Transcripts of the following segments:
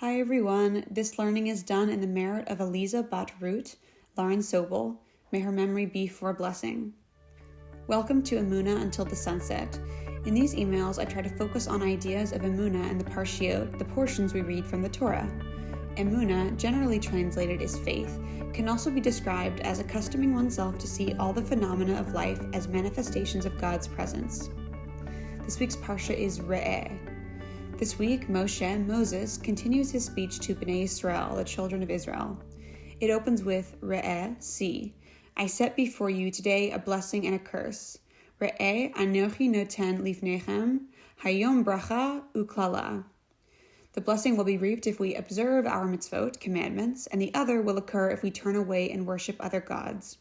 Hi everyone, this learning is done in the merit of Eliza Bat Root, Lauren Sobel. May her memory be for a blessing. Welcome to Emunah Until the Sunset. In these emails, I try to focus on ideas of Emunah and the Parshiot, the portions we read from the Torah. Emunah, generally translated as faith, can also be described as accustoming oneself to see all the phenomena of life as manifestations of God's presence. This week's Parsha is Re'eh. This week, Moses, continues his speech to Bnei Israel, the children of Israel. It opens with Re'eh, see. I set before you today a blessing and a curse. Re'eh anochi noten lifnechem, hayom bracha uklala. The blessing will be reaped if we observe our mitzvot, commandments, and the other will occur if we turn away and worship other gods.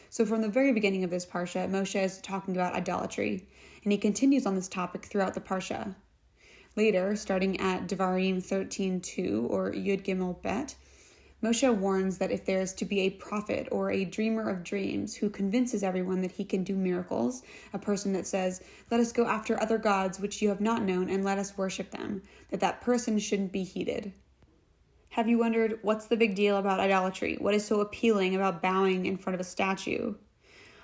So from the very beginning of this Parsha, Moshe is talking about idolatry, and he continues on this topic throughout the Parsha. Later, starting at Devarim 13:2 or Yud Gimel Bet, Moshe warns that if there is to be a prophet or a dreamer of dreams who convinces everyone that he can do miracles, a person that says, let us go after other gods which you have not known and let us worship them, that person shouldn't be heeded. Have you wondered, what's the big deal about idolatry? What is so appealing about bowing in front of a statue?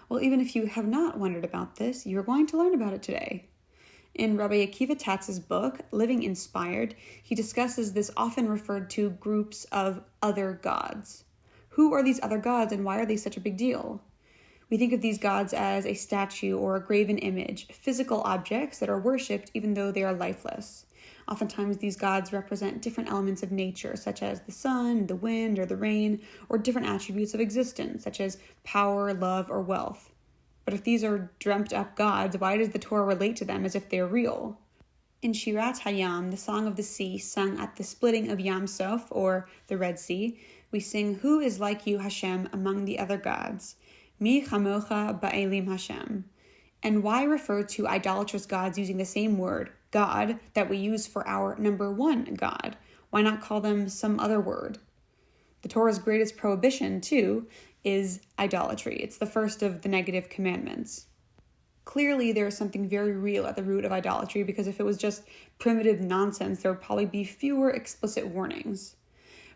Well, even if you have not wondered about this, you're going to learn about it today. In Rabbi Akiva Tatz's book, Living Inspired, he discusses this often referred to groups of other gods. Who are these other gods and why are they such a big deal? We think of these gods as a statue or a graven image, physical objects that are worshipped even though they are lifeless. Oftentimes these gods represent different elements of nature, such as the sun, the wind, or the rain, or different attributes of existence, such as power, love, or wealth. But if these are dreamt up gods, why does the Torah relate to them as if they're real? In Shirat Hayam, the Song of the Sea, sung at the splitting of Yam Sof, or the Red Sea, we sing, Who is like you, Hashem, among the other gods? Mi chamocha ba'elim Hashem. And why refer to idolatrous gods using the same word, God, that we use for our number one God? Why not call them some other word? The Torah's greatest prohibition, too, is idolatry. It's the first of the negative commandments. Clearly, there is something very real at the root of idolatry, because if it was just primitive nonsense, there would probably be fewer explicit warnings.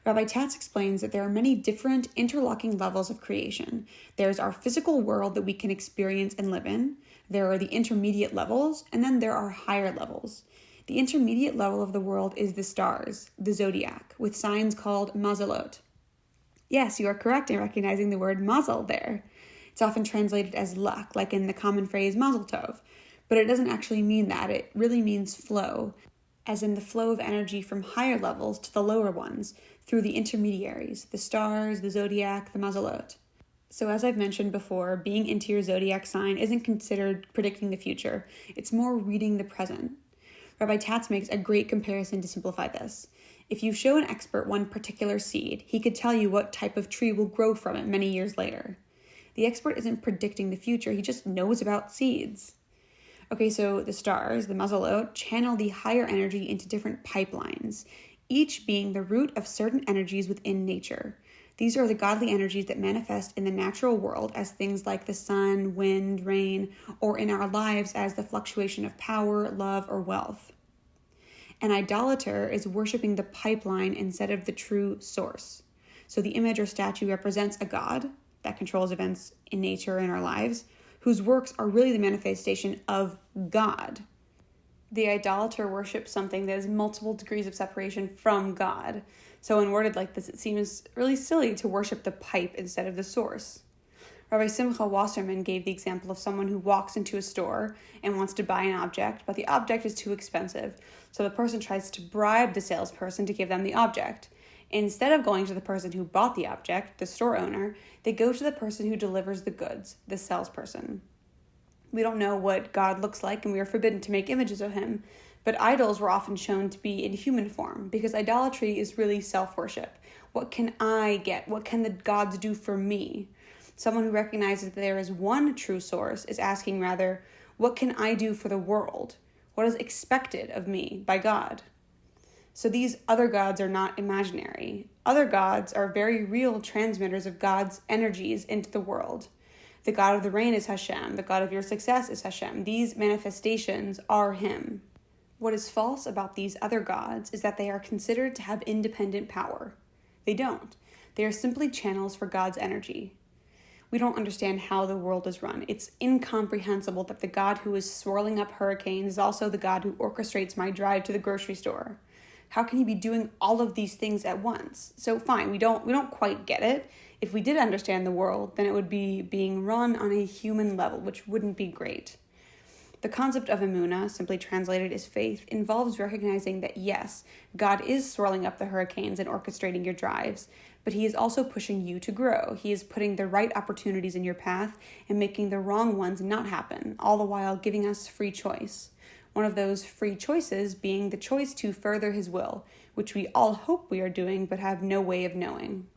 Rabbi Tatz explains that there are many different interlocking levels of creation. There's our physical world that we can experience and live in. There are the intermediate levels, and then there are higher levels. The intermediate level of the world is the stars, the zodiac, with signs called mazalot. Yes, you are correct in recognizing the word mazel there. It's often translated as luck, like in the common phrase mazel tov, but it doesn't actually mean that. It really means flow, as in the flow of energy from higher levels to the lower ones through the intermediaries, the stars, the zodiac, the mazalot. So as I've mentioned before, being into your zodiac sign isn't considered predicting the future. It's more reading the present. Rabbi Tatz makes a great comparison to simplify this. If you show an expert one particular seed, he could tell you what type of tree will grow from it many years later. The expert isn't predicting the future, he just knows about seeds. Okay, so the stars, the mazalot, channel the higher energy into different pipelines, each being the root of certain energies within nature. These are the godly energies that manifest in the natural world as things like the sun, wind, rain, or in our lives as the fluctuation of power, love, or wealth. An idolater is worshiping the pipeline instead of the true source. So the image or statue represents a god that controls events in nature in our lives, whose works are really the manifestation of God. The idolater worships something that is multiple degrees of separation from God. So when worded like this, it seems really silly to worship the pipe instead of the source. Rabbi Simcha Wasserman gave the example of someone who walks into a store and wants to buy an object, but the object is too expensive. So the person tries to bribe the salesperson to give them the object. Instead of going to the person who bought the object, the store owner, they go to the person who delivers the goods, the salesperson. We don't know what God looks like, and we are forbidden to make images of him, but idols were often shown to be in human form, because idolatry is really self-worship. What can I get? What can the gods do for me? Someone who recognizes that there is one true source is asking rather, what can I do for the world? What is expected of me by God? So these other gods are not imaginary. Other gods are very real transmitters of God's energies into the world. The God of the rain is Hashem. The God of your success is Hashem. These manifestations are him. What is false about these other gods is that they are considered to have independent power. They don't. They are simply channels for God's energy. We don't understand how the world is run. It's incomprehensible that the God who is swirling up hurricanes is also the God who orchestrates my drive to the grocery store. How can he be doing all of these things at once? So fine, we don't quite get it. If we did understand the world, then it would be being run on a human level, which wouldn't be great. The concept of Emunah, simply translated as faith, involves recognizing that yes, God is swirling up the hurricanes and orchestrating your drives, but he is also pushing you to grow. He is putting the right opportunities in your path and making the wrong ones not happen, all the while giving us free choice. One of those free choices being the choice to further his will, which we all hope we are doing but have no way of knowing.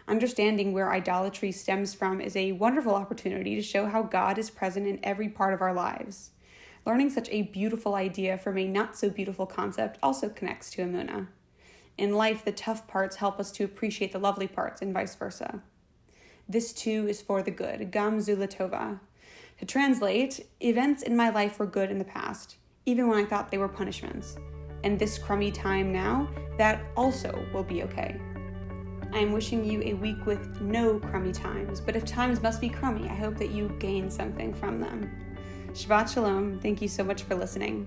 Understanding where idolatry stems from is a wonderful opportunity to show how God is present in every part of our lives. Learning such a beautiful idea from a not-so-beautiful concept also connects to Emunah. In life, the tough parts help us to appreciate the lovely parts, and vice versa. This too is for the good, gam zu latova. To translate, events in my life were good in the past, even when I thought they were punishments. And this crummy time now, that also will be okay. I am wishing you a week with no crummy times, but if times must be crummy, I hope that you gain something from them. Shabbat Shalom. Thank you so much for listening.